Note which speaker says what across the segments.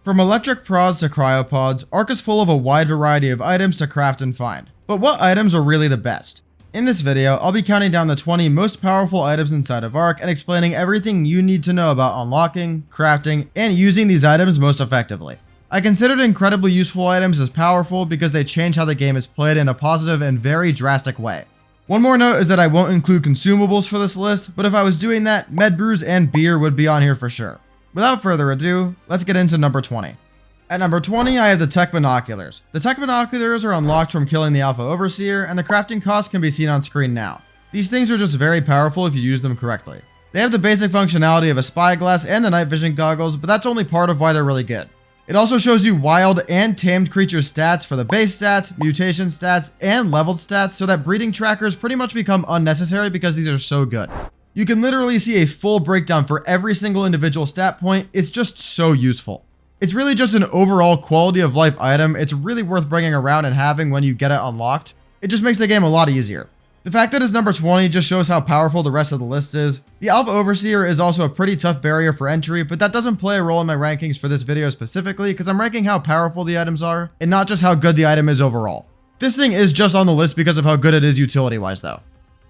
Speaker 1: From electric prods to cryopods, Ark is full of a wide variety of items to craft and find. But what items are really the best? In this video, I'll be counting down the 20 most powerful items inside of Ark and explaining everything you need to know about unlocking, crafting, and using these items most effectively. I considered incredibly useful items as powerful because they change how the game is played in a positive and very drastic way. One more note is that I won't include consumables for this list, but if I was doing that, med brews and beer would be on here for sure. Without further ado, let's get into number 20. At number 20, I have the Tech Binoculars. The Tech Binoculars are unlocked from killing the Alpha Overseer, and the crafting cost can be seen on screen now. These things are just very powerful if you use them correctly. They have the basic functionality of a spyglass and the night vision goggles, but that's only part of why they're really good. It also shows you wild and tamed creature stats for the base stats, mutation stats, and leveled stats, so that breeding trackers pretty much become unnecessary because these are so good. You can literally see a full breakdown for every single individual stat point. It's just so useful. It's really just an overall quality of life item. It's really worth bringing around and having when you get it unlocked. It just makes the game a lot easier. The fact that it's number 20 just shows how powerful the rest of the list is. The Alpha Overseer is also a pretty tough barrier for entry, but that doesn't play a role in my rankings for this video specifically because I'm ranking how powerful the items are and not just how good the item is overall. This thing is just on the list because of how good it is utility-wise though.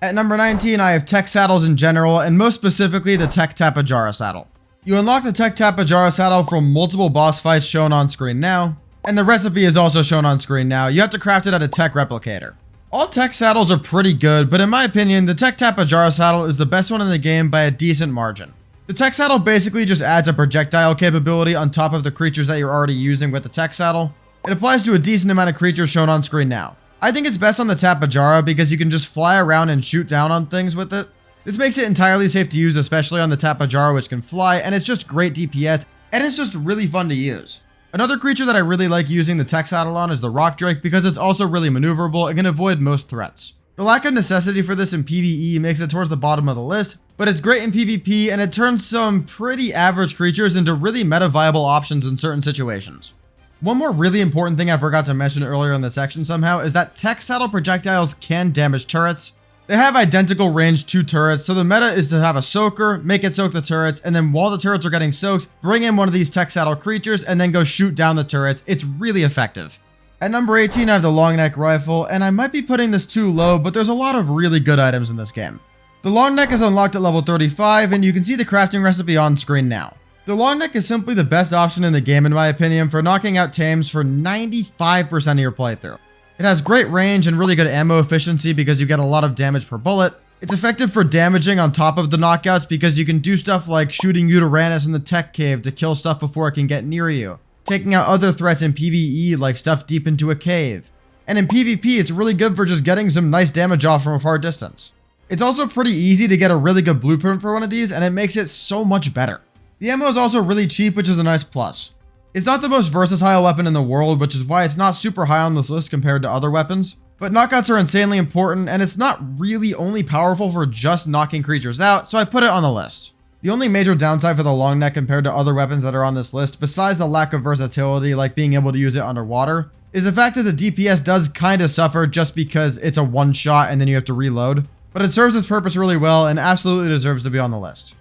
Speaker 1: At number 19, I have tech saddles in general, and most specifically the Tech Tapejara saddle. You unlock the Tech Tapejara saddle from multiple boss fights shown on screen now, and the recipe is also shown on screen now. You have to craft it at a tech replicator. All tech saddles are pretty good, but in my opinion, the Tech Tapejara saddle is the best one in the game by a decent margin. The tech saddle basically just adds a projectile capability on top of the creatures that you're already using with the tech saddle. It applies to a decent amount of creatures shown on screen now. I think it's best on the Tapejara because you can just fly around and shoot down on things with it. This makes it entirely safe to use, especially on the Tapejara, which can fly, and it's just great DPS, and it's just really fun to use. Another creature that I really like using the tech saddle on is the Rock Drake because it's also really maneuverable and can avoid most threats. The lack of necessity for this in PvE makes it towards the bottom of the list, but it's great in PvP and it turns some pretty average creatures into really meta viable options in certain situations. One more really important thing I forgot to mention earlier in the section somehow is that tech saddle projectiles can damage turrets. They have identical range to turrets, so the meta is to have a soaker, make it soak the turrets, and then while the turrets are getting soaked, bring in one of these tech saddle creatures and then go shoot down the turrets. It's really effective. At number 18, I have the long neck rifle, and I might be putting this too low, but there's a lot of really good items in this game. The long neck is unlocked at level 35, and you can see the crafting recipe on screen now. The long neck is simply the best option in the game in my opinion for knocking out tames for 95% of your playthrough. It has great range and really good ammo efficiency because you get a lot of damage per bullet. It's effective for damaging on top of the knockouts because you can do stuff like shooting Uranus in the tech cave to kill stuff before it can get near you, taking out other threats in PvE like stuff deep into a cave. And in PvP, it's really good for just getting some nice damage off from a far distance. It's also pretty easy to get a really good blueprint for one of these, and it makes it so much better. The ammo is also really cheap, which is a nice plus. It's not the most versatile weapon in the world, which is why it's not super high on this list compared to other weapons. But knockouts are insanely important, and it's not really only powerful for just knocking creatures out, so I put it on the list. The only major downside for the long neck compared to other weapons that are on this list, besides the lack of versatility like being able to use it underwater, is the fact that the DPS does kind of suffer just because it's a one shot and then you have to reload. But it serves its purpose really well and absolutely deserves to be on the list.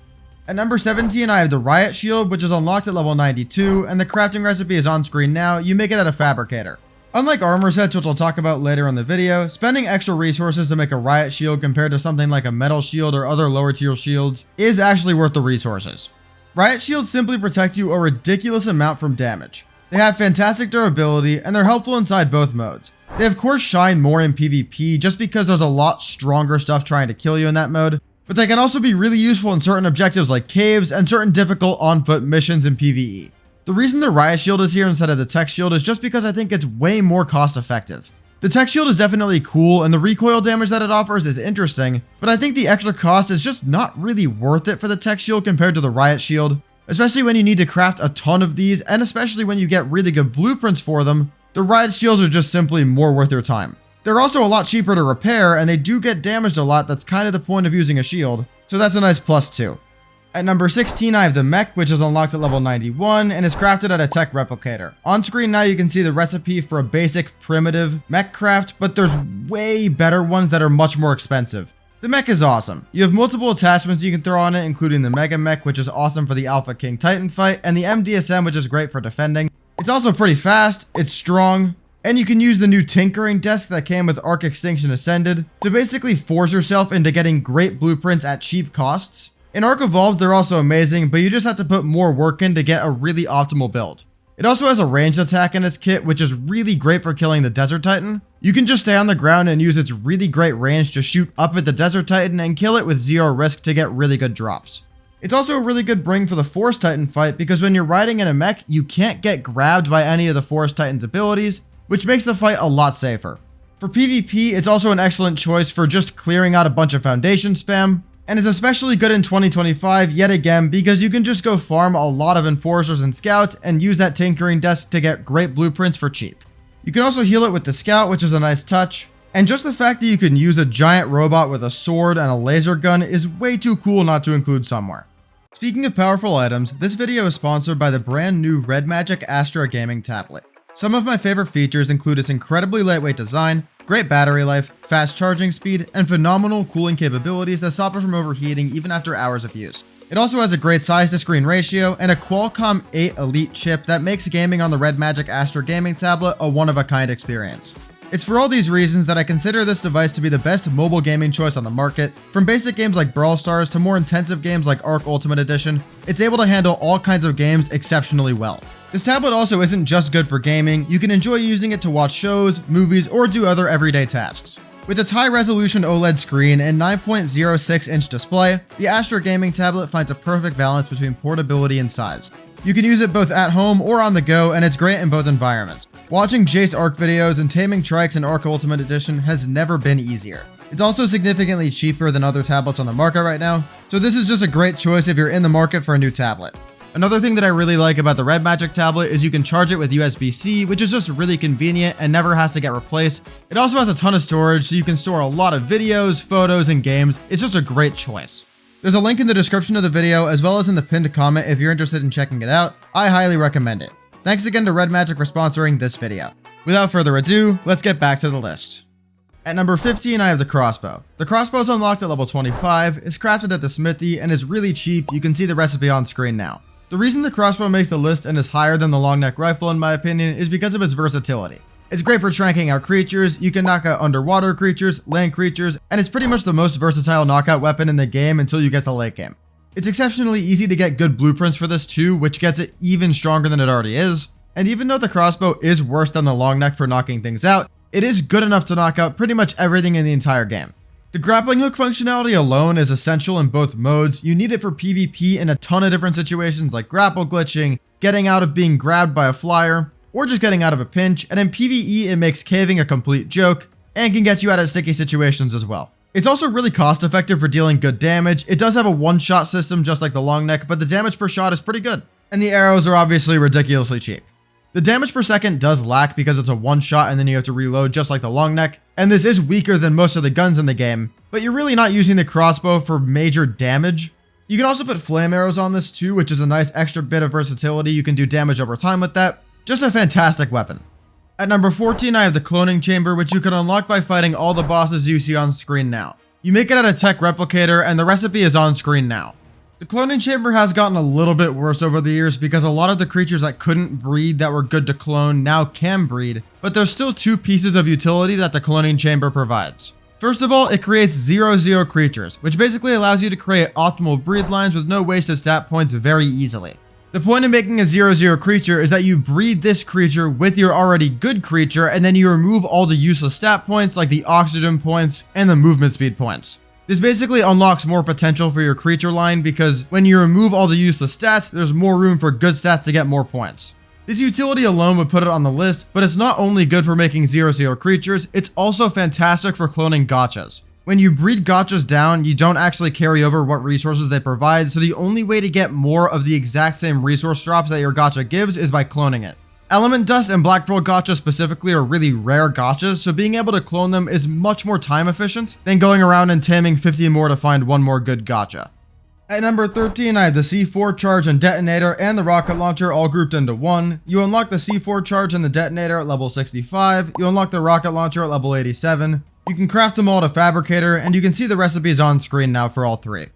Speaker 1: At number 17, I have the Riot Shield, which is unlocked at level 92, and the crafting recipe is on screen now. You make it at a fabricator. Unlike armor sets, which I'll talk about later in the video, spending extra resources to make a Riot Shield compared to something like a Metal Shield or other lower tier shields is actually worth the resources. Riot Shields simply protect you a ridiculous amount from damage. They have fantastic durability, and they're helpful inside both modes. They of course shine more in PvP just because there's a lot stronger stuff trying to kill you in that mode, but they can also be really useful in certain objectives like caves and certain difficult on-foot missions in PvE. The reason the Riot Shield is here instead of the Tech Shield is just because I think it's way more cost effective. The Tech Shield is definitely cool and the recoil damage that it offers is interesting, but I think the extra cost is just not really worth it for the Tech Shield compared to the Riot Shield, especially when you need to craft a ton of these and especially when you get really good blueprints for them. The Riot Shields are just simply more worth your time. They're also a lot cheaper to repair, and they do get damaged a lot. That's kind of the point of using a shield, so that's a nice plus too. At number 16, I have the mech, which is unlocked at level 91 and is crafted at a tech replicator. On screen now you can see the recipe for a basic primitive mech craft, but there's way better ones that are much more expensive. The mech is awesome. You have multiple attachments you can throw on it, including the Mega Mech, which is awesome for the Alpha King Titan fight, and the MDSM, which is great for defending. It's also pretty fast, it's strong, and you can use the new tinkering desk that came with Ark Extinction Ascended to basically force yourself into getting great blueprints at cheap costs. In Ark Evolved, they're also amazing, but you just have to put more work in to get a really optimal build. It also has a ranged attack in its kit, which is really great for killing the Desert Titan. You can just stay on the ground and use its really great range to shoot up at the Desert Titan and kill it with zero risk to get really good drops. It's also a really good bring for the Forest Titan fight because when you're riding in a mech, you can't get grabbed by any of the Forest Titan's abilities, which makes the fight a lot safer. For PvP, it's also an excellent choice for just clearing out a bunch of foundation spam, and is especially good in 2025 yet again because you can just go farm a lot of enforcers and scouts and use that tinkering desk to get great blueprints for cheap. You can also heal it with the scout, which is a nice touch, and just the fact that you can use a giant robot with a sword and a laser gun is way too cool not to include somewhere. Speaking of powerful items, this video is sponsored by the brand new Red Magic Astra gaming tablet. Some of my favorite features include its incredibly lightweight design, great battery life, fast charging speed, and phenomenal cooling capabilities that stop it from overheating even after hours of use. It also has a great size to screen ratio and a Qualcomm 8 Elite chip that makes gaming on the Red Magic Astra gaming tablet a one-of-a-kind experience. It's for all these reasons that I consider this device to be the best mobile gaming choice on the market. From basic games like Brawl Stars to more intensive games like Ark Ultimate Edition, it's able to handle all kinds of games exceptionally well. This tablet also isn't just good for gaming, you can enjoy using it to watch shows, movies, or do other everyday tasks. With its high-resolution OLED screen and 9.06-inch display, the Astra gaming tablet finds a perfect balance between portability and size. You can use it both at home or on the go, and it's great in both environments. Watching Jace Ark videos and taming trikes in Ark Ultimate Edition has never been easier. It's also significantly cheaper than other tablets on the market right now, so this is just a great choice if you're in the market for a new tablet. Another thing that I really like about the Red Magic tablet is you can charge it with USB-C, which is just really convenient and never has to get replaced. It also has a ton of storage, so you can store a lot of videos, photos, and games. It's just a great choice. There's a link in the description of the video as well as in the pinned comment if you're interested in checking it out. I highly recommend it. Thanks again to Red Magic for sponsoring this video. Without further ado, let's get back to the list. At number 15, I have the crossbow. The crossbow is unlocked at level 25, is crafted at the smithy, and is really cheap. You can see the recipe on screen now. The reason the crossbow makes the list and is higher than the long neck rifle in my opinion is because of its versatility. It's great for tranking out creatures, you can knock out underwater creatures, land creatures, and it's pretty much the most versatile knockout weapon in the game until you get to late game. It's exceptionally easy to get good blueprints for this too, which gets it even stronger than it already is. And even though the crossbow is worse than the long neck for knocking things out, it is good enough to knock out pretty much everything in the entire game. The grappling hook functionality alone is essential in both modes. You need it for PvP in a ton of different situations like grapple glitching, getting out of being grabbed by a flyer, or just getting out of a pinch, and in PvE it makes caving a complete joke, and can get you out of sticky situations as well. It's also really cost effective for dealing good damage. It does have a one-shot system just like the long neck, but the damage per shot is pretty good. And the arrows are obviously ridiculously cheap. The damage per second does lack because it's a one shot and then you have to reload just like the long neck, and this is weaker than most of the guns in the game, but you're really not using the crossbow for major damage. You can also put flame arrows on this too, which is a nice extra bit of versatility. You can do damage over time with that. Just a fantastic weapon. At number 14, I have the cloning chamber, which you can unlock by fighting all the bosses you see on screen now. You make it at a tech replicator, and the recipe is on screen now. The cloning chamber has gotten a little bit worse over the years because a lot of the creatures that couldn't breed that were good to clone now can breed, but there's still two pieces of utility that the cloning chamber provides. First of all, it creates 0-0 creatures, which basically allows you to create optimal breed lines with no wasted stat points very easily. The point of making a 0-0 creature is that you breed this creature with your already good creature, and then you remove all the useless stat points like the oxygen points and the movement speed points. This basically unlocks more potential for your creature line because when you remove all the useless stats, there's more room for good stats to get more points. This utility alone would put it on the list, but it's not only good for making 0-0 creatures, it's also fantastic for cloning gachas. When you breed gachas down, you don't actually carry over what resources they provide, so the only way to get more of the exact same resource drops that your gacha gives is by cloning it. Element Dust and Black Pearl gachas specifically are really rare gachas, so being able to clone them is much more time efficient than going around and taming 50 more to find one more good gacha. At number 13, I have the C4 charge and detonator and the rocket launcher all grouped into one. You unlock the C4 charge and the detonator at level 65, you unlock the rocket launcher at level 87, You can craft them all at a fabricator, and you can see the recipes on screen now for all three.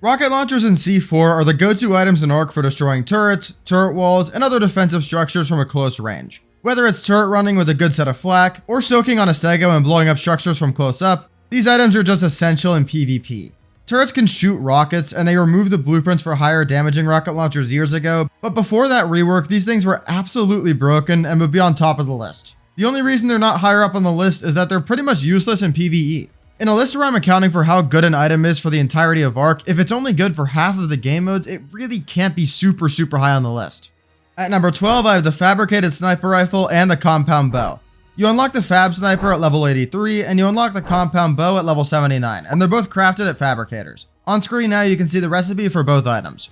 Speaker 1: Rocket launchers and C4 are the go-to items in Ark for destroying turrets, turret walls, and other defensive structures from a close range. Whether it's turret running with a good set of flak, or soaking on a stego and blowing up structures from close up, these items are just essential in PvP. Turrets can shoot rockets, and they removed the blueprints for higher damaging rocket launchers years ago, but before that rework, these things were absolutely broken and would be on top of the list. The only reason they're not higher up on the list is that they're pretty much useless in PvE. In a list where I'm accounting for how good an item is for the entirety of Ark, if it's only good for half of the game modes, it really can't be super high on the list. At number 12, I have the fabricated sniper rifle and the compound bow. You unlock the fab sniper at level 83, and you unlock the compound bow at level 79, and they're both crafted at fabricators. On screen now you can see the recipe for both items.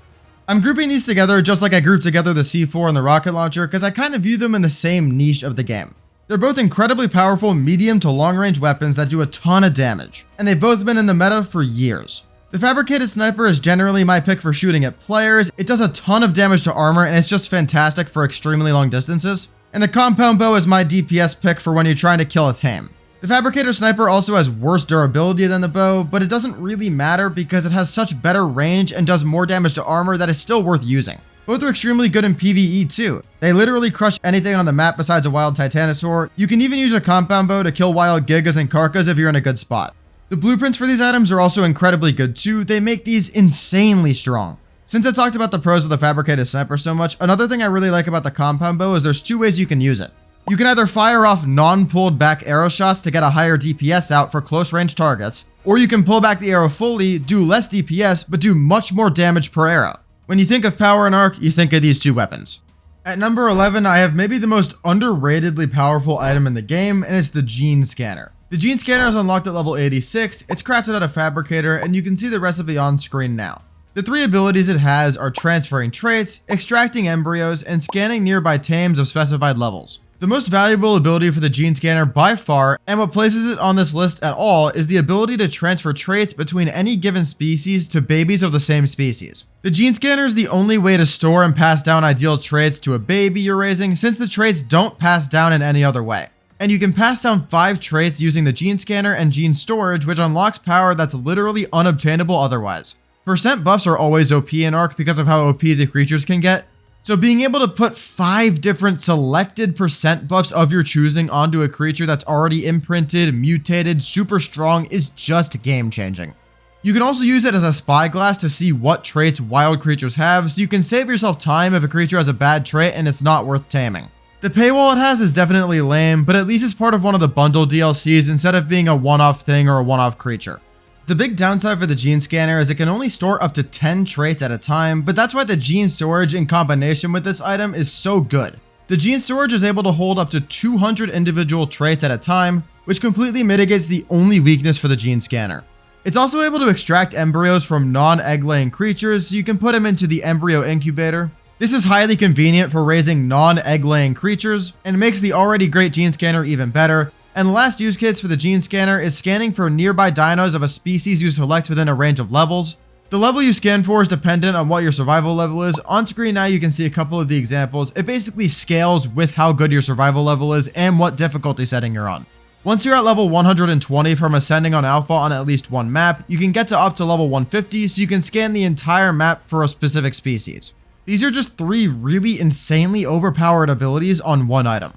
Speaker 1: I'm grouping these together just like I grouped together the C4 and the rocket launcher because I kind of view them in the same niche of the game. They're both incredibly powerful medium to long range weapons that do a ton of damage, and they've both been in the meta for years. The fabricated sniper is generally my pick for shooting at players. It does a ton of damage to armor and it's just fantastic for extremely long distances. And the compound bow is my DPS pick for when you're trying to kill a tame. The fabricator sniper also has worse durability than the bow, but it doesn't really matter because it has such better range and does more damage to armor that it's still worth using. Both are extremely good in PvE too. They literally crush anything on the map besides a wild titanosaur. You can even use a compound bow to kill wild gigas and karkas if you're in a good spot. The blueprints for these items are also incredibly good too. They make these insanely strong. Since I talked about the pros of the fabricated sniper so much, another thing I really like about the compound bow is there's two ways you can use it. You can either fire off non-pulled back arrow shots to get a higher DPS out for close range targets, or you can pull back the arrow fully, do less DPS, but do much more damage per arrow. When you think of power in Ark, you think of these two weapons. At number 11, I have maybe the most underratedly powerful item in the game, and it's the Gene Scanner. The Gene Scanner is unlocked at level 86, it's crafted at a fabricator, and you can see the recipe on screen now. The three abilities it has are transferring traits, extracting embryos, and scanning nearby tames of specified levels. The most valuable ability for the Gene Scanner by far, and what places it on this list at all, is the ability to transfer traits between any given species to babies of the same species. The Gene Scanner is the only way to store and pass down ideal traits to a baby you're raising, since the traits don't pass down in any other way. And you can pass down 5 traits using the Gene Scanner and Gene Storage, which unlocks power that's literally unobtainable otherwise. Percent buffs are always OP in Ark because of how OP the creatures can get, so being able to put 5 different selected percent buffs of your choosing onto a creature that's already imprinted, mutated, super strong is just game changing. You can also use it as a spyglass to see what traits wild creatures have, so you can save yourself time if a creature has a bad trait and it's not worth taming. The paywall it has is definitely lame, but at least it's part of one of the bundle DLCs instead of being a one-off thing or a one-off creature. The big downside for the Gene Scanner is it can only store up to 10 traits at a time, but that's why the Gene Storage in combination with this item is so good. The Gene Storage is able to hold up to 200 individual traits at a time, which completely mitigates the only weakness for the Gene Scanner. It's also able to extract embryos from non-egg laying creatures, so you can put them into the embryo incubator. This is highly convenient for raising non-egg laying creatures, and makes the already great Gene Scanner even better. And the last use case for the Gene Scanner is scanning for nearby dinos of a species you select within a range of levels. The level you scan for is dependent on what your survival level is. On screen now you can see a couple of the examples. It basically scales with how good your survival level is and what difficulty setting you're on. Once you're at level 120 from ascending on alpha on at least one map, you can get to up to level 150 so you can scan the entire map for a specific species. These are just 3 really insanely overpowered abilities on one item.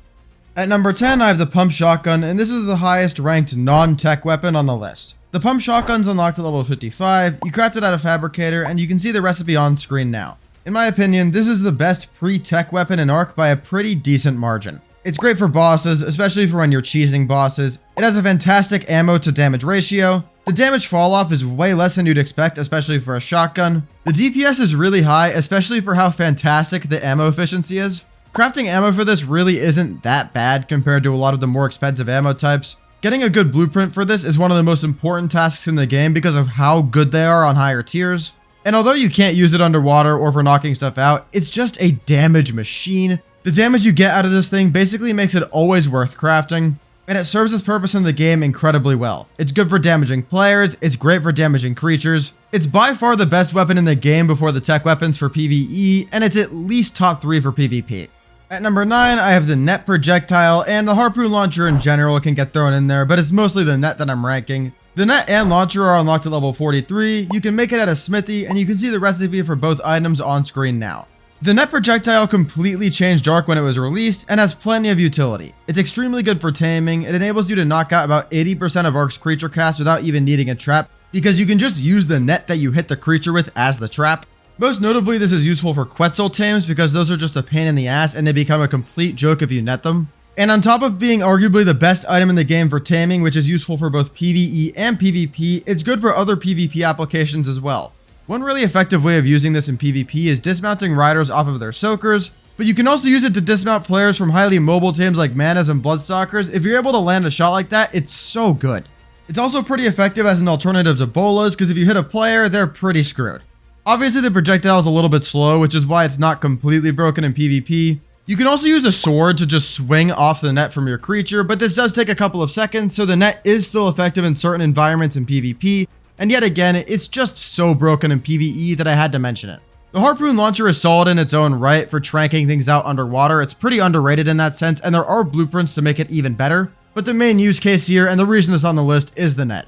Speaker 1: At number 10, I have the Pump Shotgun, and this is the highest ranked non-tech weapon on the list. The Pump Shotgun's unlocked at level 55, you craft it at a fabricator, and you can see the recipe on screen now. In my opinion, this is the best pre-tech weapon in Ark by a pretty decent margin. It's great for bosses, especially for when you're cheesing bosses. It has a fantastic ammo to damage ratio. The damage fall off is way less than you'd expect, especially for a shotgun. The DPS is really high, especially for how fantastic the ammo efficiency is. Crafting ammo for this really isn't that bad compared to a lot of the more expensive ammo types. Getting a good blueprint for this is one of the most important tasks in the game because of how good they are on higher tiers. And although you can't use it underwater or for knocking stuff out, it's just a damage machine. The damage you get out of this thing basically makes it always worth crafting, and it serves its purpose in the game incredibly well. It's good for damaging players, it's great for damaging creatures. It's by far the best weapon in the game before the tech weapons for PvE, and it's at least top 3 for PvP. At number 9, I have the net projectile, and the harpoon launcher in general can get thrown in there, but it's mostly the net that I'm ranking. The net and launcher are unlocked at level 43, you can make it at a smithy, and you can see the recipe for both items on screen now. The net projectile completely changed Ark when it was released, and has plenty of utility. It's extremely good for taming, it enables you to knock out about 80% of Ark's creature casts without even needing a trap, because you can just use the net that you hit the creature with as the trap. Most notably, this is useful for Quetzal tames because those are just a pain in the ass and they become a complete joke if you net them. And on top of being arguably the best item in the game for taming, which is useful for both PvE and PvP, it's good for other PvP applications as well. One really effective way of using this in PvP is dismounting riders off of their soakers, but you can also use it to dismount players from highly mobile tames like Manas and Bloodstalkers. If you're able to land a shot like that, it's so good. It's also pretty effective as an alternative to bolas because if you hit a player, they're pretty screwed. Obviously the projectile is a little bit slow, which is why it's not completely broken in PvP. You can also use a sword to just swing off the net from your creature, but this does take a couple of seconds, so the net is still effective in certain environments in PvP, and yet again, it's just so broken in PvE that I had to mention it. The harpoon launcher is solid in its own right for tranking things out underwater. It's pretty underrated in that sense, and there are blueprints to make it even better, but the main use case here, and the reason it's on the list, is the net.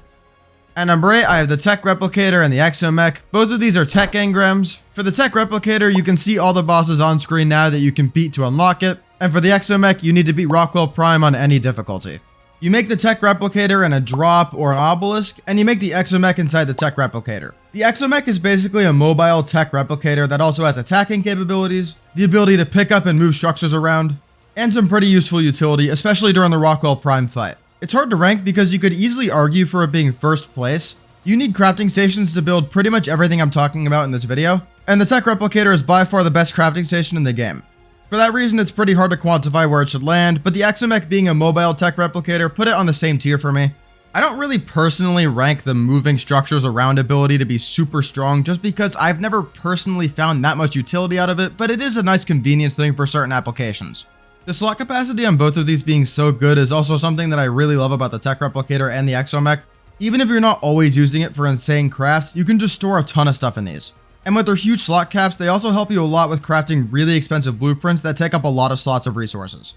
Speaker 1: At number 8, I have the Tech Replicator and the Exomech. Both of these are tech engrams. For the Tech Replicator, you can see all the bosses on screen now that you can beat to unlock it. And for the Exomech, you need to beat Rockwell Prime on any difficulty. You make the Tech Replicator in a drop or an obelisk, and you make the Exomech inside the Tech Replicator. The Exomech is basically a mobile Tech Replicator that also has attacking capabilities, the ability to pick up and move structures around, and some pretty useful utility, especially during the Rockwell Prime fight. It's hard to rank because you could easily argue for it being first place. You need crafting stations to build pretty much everything I'm talking about in this video, and the Tech Replicator is by far the best crafting station in the game. For that reason, it's pretty hard to quantify where it should land, but the Exomech being a mobile Tech Replicator put it on the same tier for me. I don't really personally rank the moving structures around ability to be super strong just because I've never personally found that much utility out of it, but it is a nice convenience thing for certain applications. The slot capacity on both of these being so good is also something that I really love about the Tech Replicator and the Exomech. Even if you're not always using it for insane crafts, you can just store a ton of stuff in these. And with their huge slot caps, they also help you a lot with crafting really expensive blueprints that take up a lot of slots of resources.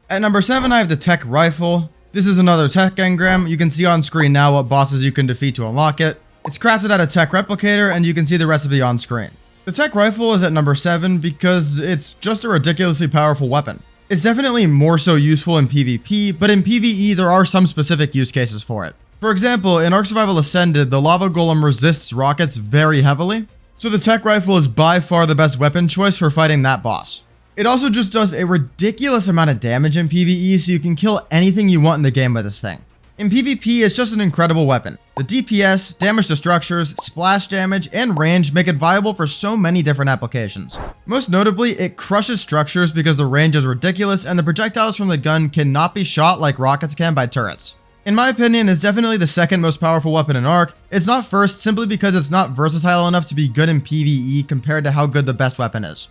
Speaker 1: At number 7, I have the Tech Rifle. This is another tech engram. You can see on screen now what bosses you can defeat to unlock it. It's crafted out of Tech Replicator, and you can see the recipe on screen. The Tech Rifle is at number 7 because it's just a ridiculously powerful weapon. It's definitely more so useful in PvP, but in PvE there are some specific use cases for it. For example, in Ark Survival Ascended, the lava golem resists rockets very heavily, so the Tech Rifle is by far the best weapon choice for fighting that boss. It also just does a ridiculous amount of damage in PvE, so you can kill anything you want in the game with this thing. In PvP, it's just an incredible weapon. The DPS, damage to structures, splash damage, and range make it viable for so many different applications. Most notably, it crushes structures because the range is ridiculous and the projectiles from the gun cannot be shot like rockets can by turrets. In my opinion, it's definitely the second most powerful weapon in Ark. It's not first simply because it's not versatile enough to be good in PvE compared to how good the best weapon is.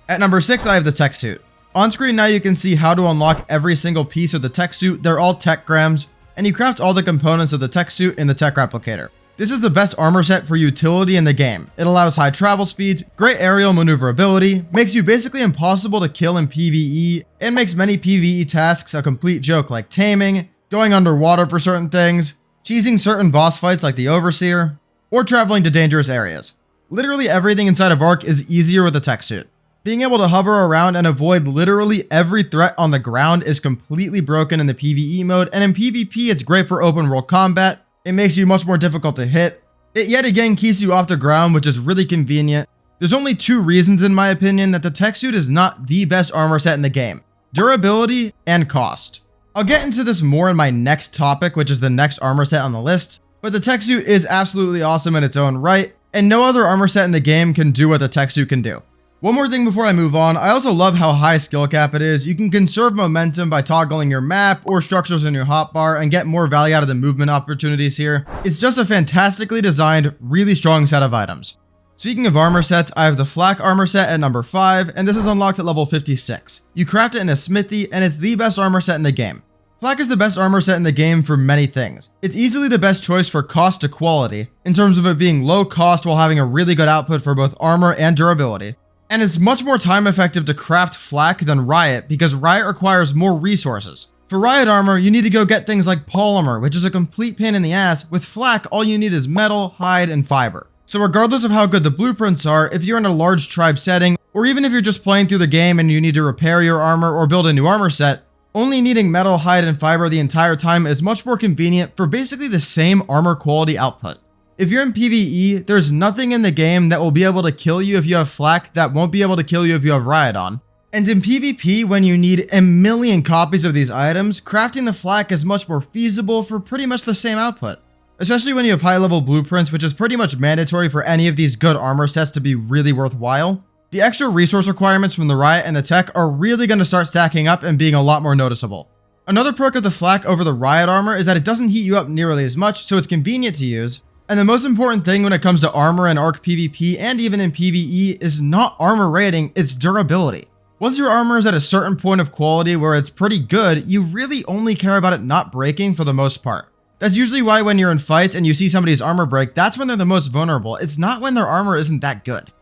Speaker 1: At number 6, I have the Tech Suit. On screen now you can see how to unlock every single piece of the Tech Suit. They're all tech grams, and you craft all the components of the Tech Suit in the Tech Replicator. This is the best armor set for utility in the game. It allows high travel speeds, great aerial maneuverability, makes you basically impossible to kill in PvE, and makes many PvE tasks a complete joke like taming, going underwater for certain things, cheesing certain boss fights like the Overseer, or traveling to dangerous areas. Literally everything inside of Ark is easier with the Tech Suit. Being able to hover around and avoid literally every threat on the ground is completely broken in the PvE mode, and in PvP it's great for open world combat. It makes you much more difficult to hit. It yet again keeps you off the ground, which is really convenient. There's only 2 reasons in my opinion that the Tech Suit is not the best armor set in the game: durability and cost. I'll get into this more in my next topic, which is the next armor set on the list, but the Tech Suit is absolutely awesome in its own right, and no other armor set in the game can do what the Tech Suit can do. One more thing before I move on, I also love how high skill cap it is. You can conserve momentum by toggling your map or structures in your hotbar and get more value out of the movement opportunities here. It's just a fantastically designed, really strong set of items. Speaking of armor sets, I have the Flak armor set at number 5, and this is unlocked at level 56. You craft it in a smithy, and it's the best armor set in the game. Flak is the best armor set in the game for many things. It's easily the best choice for cost to quality, in terms of it being low cost while having a really good output for both armor and durability. And it's much more time effective to craft flak than riot because riot requires more resources. For riot armor, you need to go get things like polymer, which is a complete pain in the ass. With flak, all you need is metal, hide, and fiber. So regardless of how good the blueprints are, if you're in a large tribe setting, or even if you're just playing through the game and you need to repair your armor or build a new armor set, only needing metal, hide, and fiber the entire time is much more convenient for basically the same armor quality output. If you're in PvE, there's nothing in the game that will be able to kill you if you have flak that won't be able to kill you if you have riot on. And in PvP, when you need a million copies of these items, crafting the flak is much more feasible for pretty much the same output. Especially when you have high level blueprints, which is pretty much mandatory for any of these good armor sets to be really worthwhile. The extra resource requirements from the riot and the tech are really going to start stacking up and being a lot more noticeable. Another perk of the flak over the riot armor is that it doesn't heat you up nearly as much, so it's convenient to use. And the most important thing when it comes to armor in Ark PvP and even in PvE is not armor rating, it's durability. Once your armor is at a certain point of quality where it's pretty good, you really only care about it not breaking for the most part. That's usually why when you're in fights and you see somebody's armor break, that's when they're the most vulnerable. It's not when their armor isn't that good.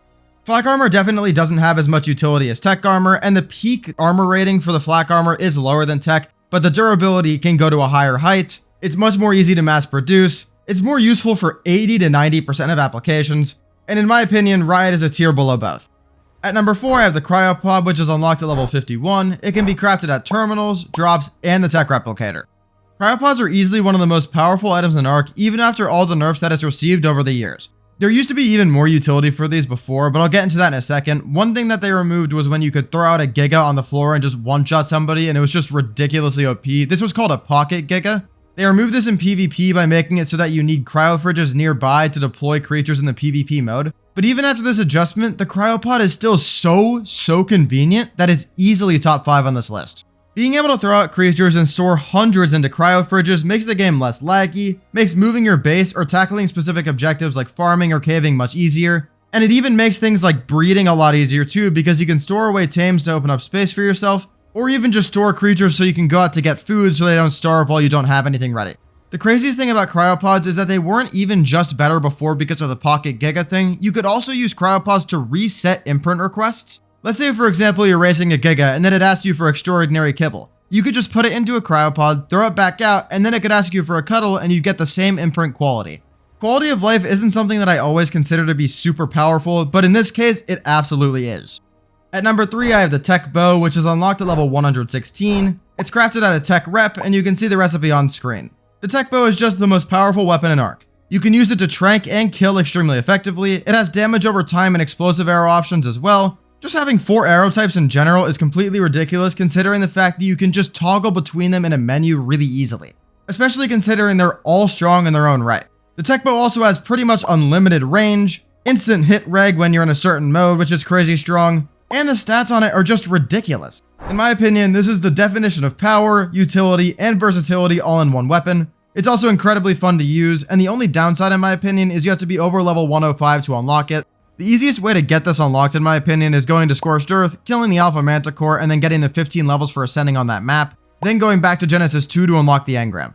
Speaker 1: Flak armor definitely doesn't have as much utility as tech armor, and the peak armor rating for the flak armor is lower than tech, but the durability can go to a higher height. It's much more easy to mass produce. It's more useful for 80 to 90% of applications, and in my opinion, riot is a tier below both. At number 4, I have the cryopod, which is unlocked at level 51. It can be crafted at terminals, drops, and the tech replicator. Cryopods are easily one of the most powerful items in Ark, even after all the nerfs that it's received over the years. There used to be even more utility for these before, but I'll get into that in a second. One thing that they removed was when you could throw out a Giga on the floor and just one-shot somebody, and it was just ridiculously OP. This was called a pocket Giga. They removed this in PvP by making it so that you need cryo fridges nearby to deploy creatures in the PvP mode. But even after this adjustment, the cryopod is still so convenient that it's easily top 5 on this list. Being able to throw out creatures and store hundreds into cryo fridges makes the game less laggy, makes moving your base or tackling specific objectives like farming or caving much easier, and it even makes things like breeding a lot easier too, because you can store away tames to open up space for yourself, or even just store creatures so you can go out to get food so they don't starve while you don't have anything ready. The craziest thing about cryopods is that they weren't even just better before because of the Pocket Giga thing. You could also use cryopods to reset imprint requests. Let's say, for example, you're racing a Giga and then it asks you for extraordinary kibble. You could just put it into a cryopod, throw it back out, and then it could ask you for a cuddle and you get the same imprint quality. Quality of life isn't something that I always consider to be super powerful, but in this case, it absolutely is. At number 3, I have the tech bow, which is unlocked at level 116. It's crafted at a tech rep, and you can see the recipe on screen. The tech bow is just the most powerful weapon in Ark. You can use it to trank and kill extremely effectively. It has damage over time and explosive arrow options as well. Just having 4 arrow types in general is completely ridiculous considering the fact that you can just toggle between them in a menu really easily. Especially considering they're all strong in their own right. The tech bow also has pretty much unlimited range, instant hit reg when you're in a certain mode, which is crazy strong, and the stats on it are just ridiculous. In my opinion, this is the definition of power, utility, and versatility all in one weapon. It's also incredibly fun to use, and the only downside in my opinion is you have to be over level 105 to unlock it. The easiest way to get this unlocked in my opinion is going to Scorched Earth, killing the Alpha Manticore, and then getting the 15 levels for ascending on that map, then going back to Genesis 2 to unlock the engram.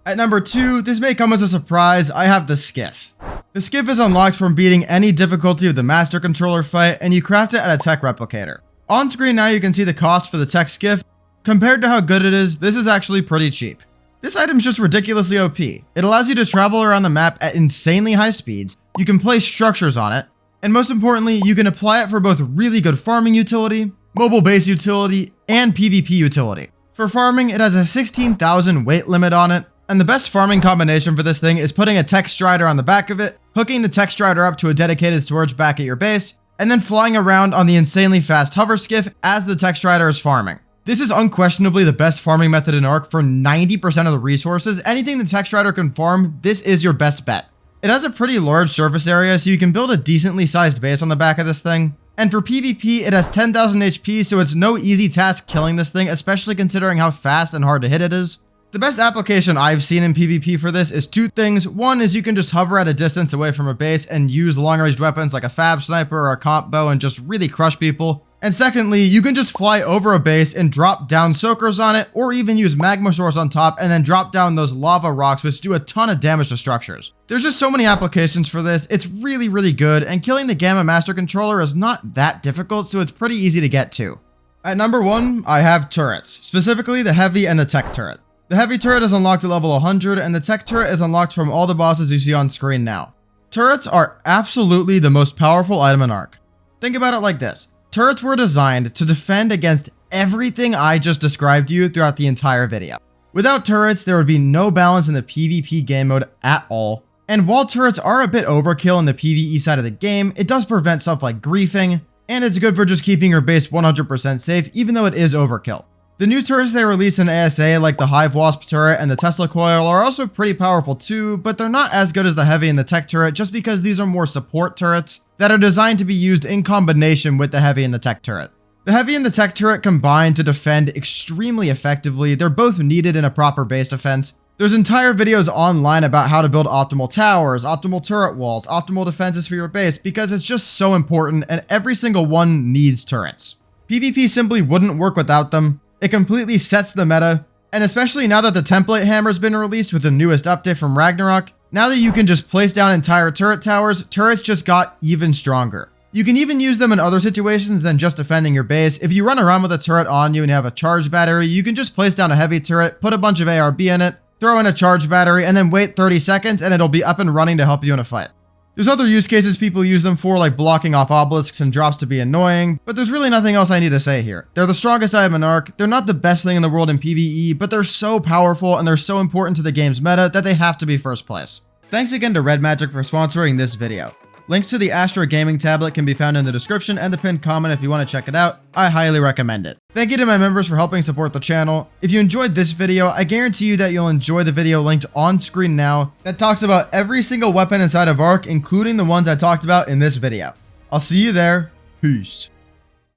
Speaker 1: At number 2, this may come as a surprise, I have the Skiff. The Skiff is unlocked from beating any difficulty of the Master Controller fight, and you craft it at a tech replicator. On screen now you can see the cost for the tech Skiff. Compared to how good it is, this is actually pretty cheap. This item's just ridiculously OP. It allows you to travel around the map at insanely high speeds, you can place structures on it, and most importantly, you can apply it for both really good farming utility, mobile base utility, and PvP utility. For farming, it has a 16,000 weight limit on it, and the best farming combination for this thing is putting a tech strider on the back of it, hooking the tech strider up to a dedicated storage back at your base, and then flying around on the insanely fast hover skiff as the tech strider is farming. This is unquestionably the best farming method in Ark for 90% of the resources. Anything the tech strider can farm, this is your best bet. It has a pretty large surface area, so you can build a decently sized base on the back of this thing. And for PvP, it has 10,000 HP, so it's no easy task killing this thing, especially considering how fast and hard to hit it is. The best application I've seen in PvP for this is two things. One is you can just hover at a distance away from a base and use long-range weapons like a fab sniper or a comp bow and just really crush people. And secondly, you can just fly over a base and drop down soakers on it, or even use magma source on top and then drop down those lava rocks which do a ton of damage to structures. There's just so many applications for this. It's really, really good, and killing the Gamma Master Controller is not that difficult, so it's pretty easy to get to. At number 1, I have turrets, specifically the heavy and the tech turret. The heavy turret is unlocked at level 100, and the tech turret is unlocked from all the bosses you see on screen now. Turrets are absolutely the most powerful item in Ark. Think about it like this. Turrets were designed to defend against everything I just described to you throughout the entire video. Without turrets, there would be no balance in the PvP game mode at all. And while turrets are a bit overkill in the PvE side of the game, it does prevent stuff like griefing, and it's good for just keeping your base 100% safe, even though it is overkill. The new turrets they release in ASA, like the Hive Wasp turret and the Tesla coil, are also pretty powerful too, but they're not as good as the heavy and the tech turret just because these are more support turrets that are designed to be used in combination with the heavy and the tech turret. The heavy and the tech turret combine to defend extremely effectively. They're both needed in a proper base defense. There's entire videos online about how to build optimal towers, optimal turret walls, optimal defenses for your base, because it's just so important and every single one needs turrets. PvP simply wouldn't work without them. It completely sets the meta, and especially now that the template hammer's been released with the newest update from Ragnarok, now that you can just place down entire turret towers, turrets just got even stronger. You can even use them in other situations than just defending your base. If you run around with a turret on you and you have a charge battery, you can just place down a heavy turret, put a bunch of ARB in it, throw in a charge battery, and then wait 30 seconds and it'll be up and running to help you in a fight. There's other use cases people use them for, like blocking off obelisks and drops to be annoying, but there's really nothing else I need to say here. They're the strongest item in Ark. They're not the best thing in the world in PvE, but they're so powerful and they're so important to the game's meta that they have to be first place. Thanks again to Red Magic for sponsoring this video. Links to the Astra Gaming tablet can be found in the description and the pinned comment if you want to check it out. I highly recommend it. Thank you to my members for helping support the channel. If you enjoyed this video, I guarantee you that you'll enjoy the video linked on screen now that talks about every single weapon inside of Ark, including the ones I talked about in this video. I'll see you there. Peace.